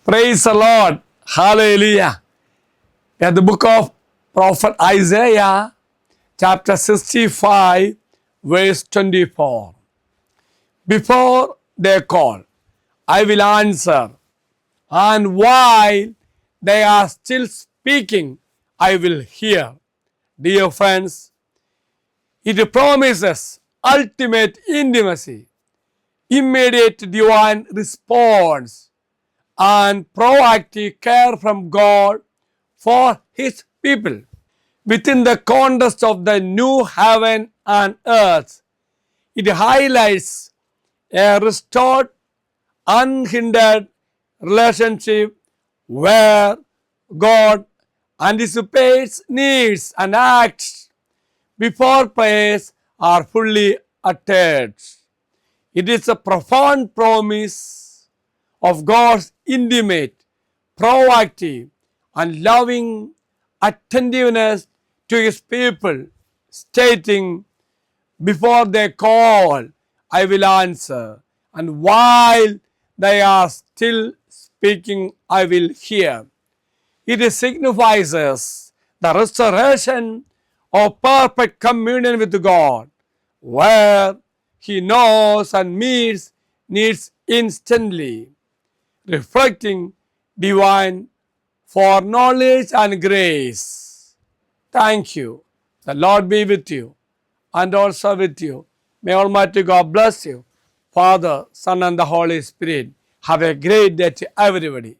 Praise the Lord. Hallelujah. In the book of Prophet Isaiah, chapter 65, verse 24. Before they call, I will answer. And while they are still speaking, I will hear. Dear friends, it promises ultimate intimacy, immediate divine response, and proactive care from God for His people. Within the context of the new heaven and earth, it highlights a restored, unhindered relationship where God anticipates needs and acts before prayers are fully uttered. It is a profound promise of God's intimate, proactive, and loving attentiveness to His people, stating, before they call, I will answer, and while they are still speaking, I will hear. It signifies the restoration of perfect communion with God, where He knows and meets needs instantly, reflecting divine foreknowledge and grace. Thank you. The Lord be with you and also with you. May Almighty God bless you. Father, Son, and the Holy Spirit. Have a great day to everybody.